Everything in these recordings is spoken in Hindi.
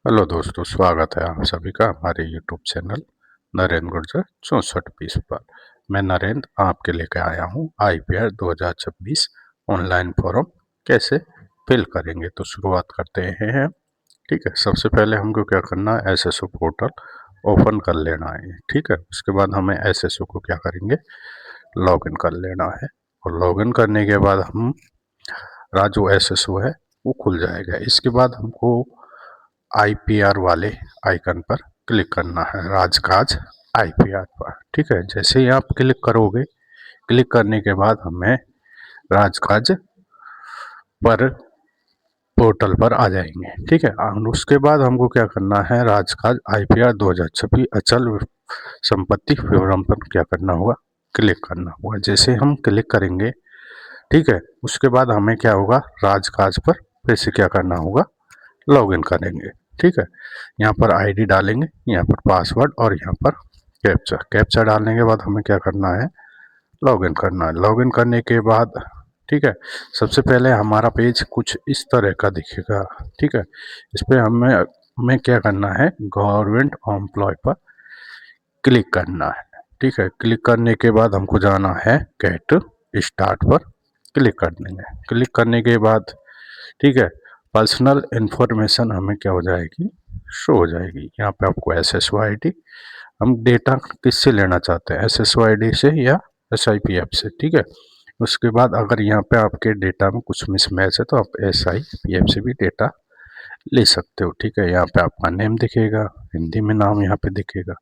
हेलो दोस्तों, स्वागत है आप सभी का हमारे यूट्यूब चैनल नरेंद्र गुर्जर 6420 पर। मैं नरेंद्र आपके लेकर आया हूँ IPR 2026 ऑनलाइन फॉर्म कैसे फिल करेंगे। तो शुरुआत करते हैं। ठीक है, सबसे पहले हमको क्या करना है, SSO पोर्टल ओपन कर लेना है। ठीक है, उसके बाद हमें SSO को क्या करेंगे, लॉगिन कर लेना है। और लॉगिन करने के बाद जो SSO है वो खुल जाएगा। इसके बाद हमको IPR वाले आइकन पर क्लिक करना है, राजकाज IPR पर। ठीक है, जैसे ही आप क्लिक करोगे, क्लिक करने के बाद हमें राजकाज पर पोर्टल पर आ जाएंगे। ठीक है, और उसके बाद हमको क्या करना है, राजकाज IPR 2026 अचल संपत्ति विवरण पर क्या करना होगा, क्लिक करना होगा। जैसे हम क्लिक करेंगे, ठीक है, उसके बाद हमें क्या होगा, राजकाज पर फिर से क्या करना होगा, लॉगिन करेंगे। ठीक है, यहाँ पर आईडी डालेंगे, यहाँ पर पासवर्ड और यहाँ पर कैप्चा कैप्चा डालने के बाद हमें क्या करना है, लॉगिन करना है। लॉगिन करने के बाद ठीक है, सबसे पहले हमारा पेज कुछ इस तरह का दिखेगा। ठीक है, इस पर हमें क्या करना है, गवर्नमेंट एम्प्लॉय पर क्लिक करना है। ठीक है, क्लिक करने के बाद हमको जाना है गेट स्टार्ट पर क्लिक कर देंगे। क्लिक करने के बाद ठीक है, पर्सनल इंफॉर्मेशन हमें क्या हो जाएगी, शो हो जाएगी। यहाँ पे आपको SSO ID, हम डेटा किससे लेना चाहते हैं, SSO ID से या SIPF से। ठीक है, उसके बाद अगर यहाँ पे आपके डेटा में कुछ मिसमैच है तो आप SIPF से भी डेटा ले सकते हो। ठीक है, यहाँ पे आपका नेम दिखेगा, हिंदी में नाम यहाँ पे दिखेगा,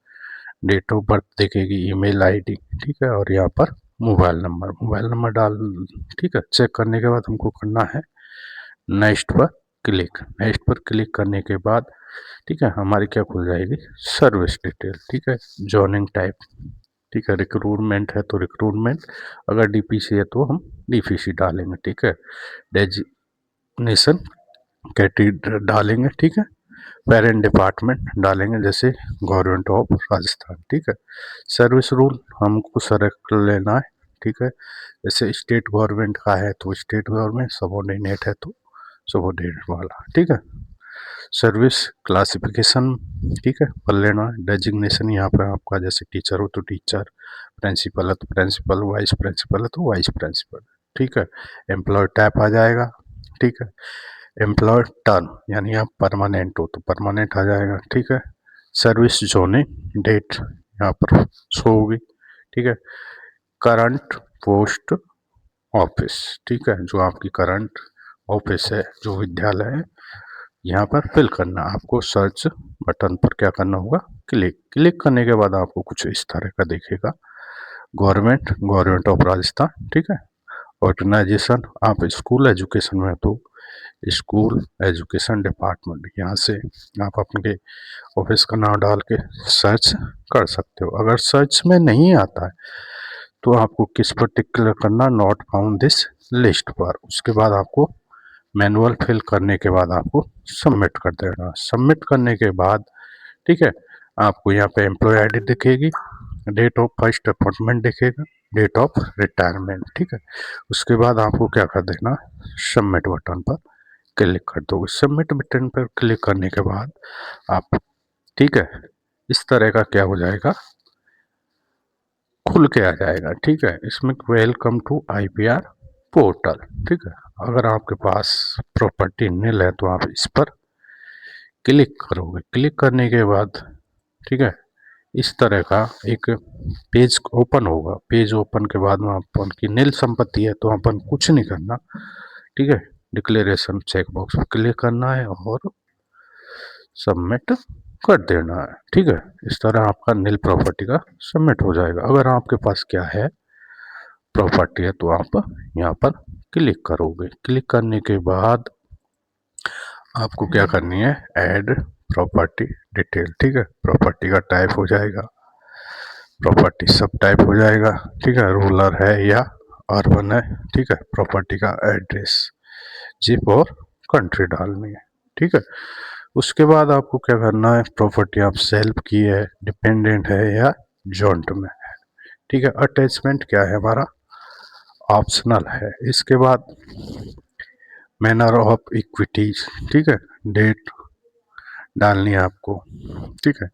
डेट ऑफ बर्थ दिखेगी, ईमेल ID। ठीक है, और यहाँ पर मोबाइल नंबर डाल। ठीक है, चेक करने के बाद हमको करना है नेक्स्ट पर क्लिक। नेक्स्ट पर क्लिक करने के बाद ठीक है, हमारी क्या खुल जाएगी, सर्विस डिटेल। ठीक है, जॉइनिंग टाइप, ठीक है, रिक्रूटमेंट है तो रिक्रूटमेंट, अगर DPC है तो हम DPC डालेंगे। ठीक है, डेजिग्नेशन कैटेगरी डालेंगे। ठीक है, पेरेंट डिपार्टमेंट डालेंगे, जैसे गवर्नमेंट ऑफ राजस्थान। ठीक है, सर्विस रूल हमको सेलेक्ट लेना है। ठीक है, जैसे स्टेट गवर्नमेंट का है तो स्टेट गवर्नमेंट, सबऑर्डिनेट है तो सबऑर्डिनेट वाला। ठीक है, सर्विस क्लासिफिकेशन ठीक है कर लेना। डेजिग्नेशन यहाँ पे आपका जैसे टीचर हो तो टीचर, प्रिंसिपल है तो प्रिंसिपल, वाइस प्रिंसिपल है तो वाइस प्रिंसिपल। ठीक है, एम्प्लॉय टाइप आ जाएगा। ठीक है, एम्प्लॉय टर्म यानी आप परमानेंट हो तो परमानेंट आ जाएगा। ठीक है, सर्विस जोनिंग डेट यहाँ पर शो होगी। ठीक है, करंट पोस्ट ऑफिस, ठीक है, जो आपकी करंट ऑफिस है, जो विद्यालय है, यहाँ पर फिल करना। आपको सर्च बटन पर क्या करना होगा, क्लिक करने के बाद आपको कुछ इस तरह का दिखेगा, गवर्नमेंट ऑफ राजस्थान। ठीक है, ऑर्गेनाइजेशन, आप स्कूल एजुकेशन में तो स्कूल एजुकेशन डिपार्टमेंट, यहाँ से आप अपने ऑफिस का नाम डाल के सर्च कर सकते हो। अगर सर्च में नहीं आता है तो आपको किस पर टिक करना, नॉट फाउंड दिस लिस्ट पर। उसके बाद आपको मैनुअल फिल करने के बाद आपको सबमिट कर देना। सबमिट करने के बाद ठीक है, आपको यहाँ पे एम्प्लॉय आईडी दिखेगी, डेट ऑफ फर्स्ट अपॉइंटमेंट दिखेगा, डेट ऑफ रिटायरमेंट। ठीक है, उसके बाद आपको क्या कर देना, सबमिट बटन पर क्लिक कर दो। सबमिट बटन पर क्लिक करने के बाद आप ठीक है, इस तरह का क्या हो जाएगा, खुल के आ जाएगा। ठीक है, इसमें वेलकम टू IPR पोर्टल। ठीक है, अगर आपके पास प्रॉपर्टी नील है तो आप इस पर क्लिक करोगे। क्लिक करने के बाद ठीक है, इस तरह का एक पेज ओपन होगा। पेज ओपन के बाद में अपन की नील संपत्ति है तो अपन कुछ नहीं करना। ठीक है, डिक्लेरेशन चेक बॉक्स पर क्लिक करना है और सबमिट कर देना है। ठीक है, इस तरह आपका नील प्रॉपर्टी का सबमिट हो जाएगा। अगर आपके पास क्या है, प्रॉपर्टी है, तो आप यहाँ पर क्लिक करोगे। क्लिक करने के बाद आपको क्या करनी है, ऐड प्रॉपर्टी डिटेल। ठीक है, प्रॉपर्टी का टाइप हो जाएगा, प्रॉपर्टी सब टाइप हो जाएगा। ठीक है, रूरल है या अर्बन है। ठीक है, प्रॉपर्टी का एड्रेस, जिप और कंट्री डालनी है। ठीक है, उसके बाद आपको क्या करना है, प्रॉपर्टी आप सेल्फ की है, डिपेंडेंट है या जॉइंट में है। ठीक है, अटैचमेंट क्या है हमारा, ऑप्शनल है। इसके बाद मैनर ऑफ इक्विटीज, ठीक है, डेट डालनी है आपको। ठीक है,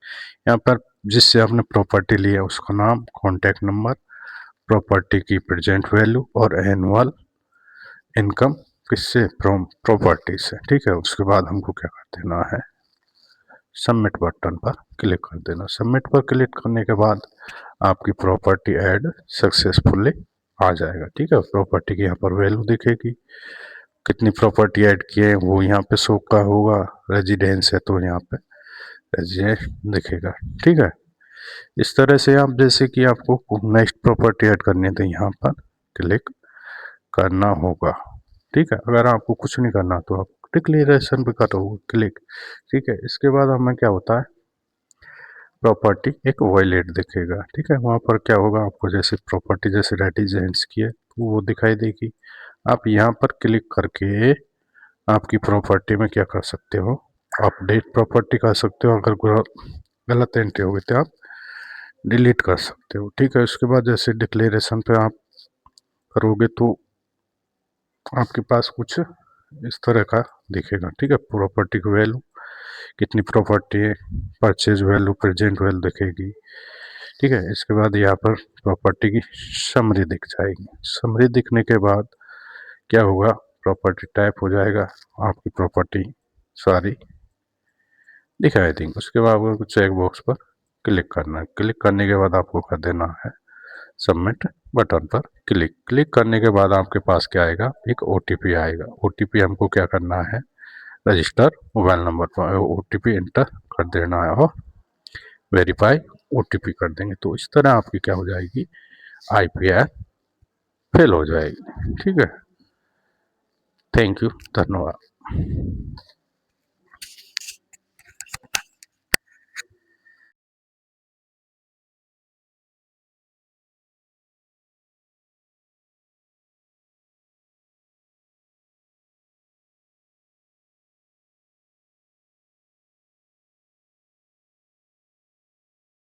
यहाँ पर जिससे आपने प्रॉपर्टी ली है उसका नाम, कॉन्टैक्ट नंबर, प्रॉपर्टी की प्रेजेंट वैल्यू और एनुअल इनकम किससे, फ्रॉम प्रॉपर्टी से। ठीक है, उसके बाद हमको क्या कर देना है, सबमिट बटन पर क्लिक कर देना। सबमिट पर क्लिक करने के बाद आपकी प्रॉपर्टी ऐड सक्सेसफुली आ जाएगा। ठीक है, प्रॉपर्टी की यहाँ पर वैल्यू दिखेगी, कितनी प्रॉपर्टी ऐड किए हैं वो यहाँ पे शो का होगा। रेजिडेंस है तो यहाँ पे रेजिडेंस दिखेगा। ठीक है, इस तरह से आप, जैसे कि आपको नेक्स्ट प्रॉपर्टी ऐड करनी है तो यहाँ पर क्लिक करना होगा। ठीक है, अगर आपको कुछ नहीं करना तो आप डिक्लेरेशन पे करोगे क्लिक। ठीक है, इसके बाद हमें क्या होता है, प्रॉपर्टी एक वॉयलेट दिखेगा। ठीक है, वहाँ पर क्या होगा, आपको जैसे प्रॉपर्टी जैसे रेजिडेंस की है तो वो दिखाई देगी। आप यहाँ पर क्लिक करके आपकी प्रॉपर्टी में क्या कर सकते हो, अपडेट प्रॉपर्टी कर सकते हो। अगर गलत एंट्री होगी तो आप डिलीट कर सकते हो। ठीक है, उसके बाद जैसे डिक्लेरेशन पे आप करोगे तो आपके पास कुछ इस तरह का दिखेगा। ठीक है, प्रॉपर्टी की वैल्यू, कितनी प्रॉपर्टी है, परचेज वैल्यू, प्रेजेंट वैल्यू दिखेगी। ठीक है, इसके बाद यहाँ पर प्रॉपर्टी की समरी दिख जाएगी। समरी दिखने के बाद क्या होगा, प्रॉपर्टी टाइप हो जाएगा, आपकी प्रॉपर्टी सारी दिखाई देंगे। उसके बाद आपको चेक बॉक्स पर क्लिक करना है। क्लिक करने के बाद आपको कर देना है सबमिट बटन पर क्लिक। क्लिक करने के बाद आपके पास क्या आएगा, एक ओटीपी आएगा। ओटीपी हमको क्या करना है, रजिस्टर मोबाइल नंबर पर ओटीपी एंटर कर देना है और वेरीफाई ओटीपी कर देंगे। तो इस तरह आपकी क्या हो जाएगी, आईपीआर फेल हो जाएगी। ठीक है, थैंक यू, धन्यवाद।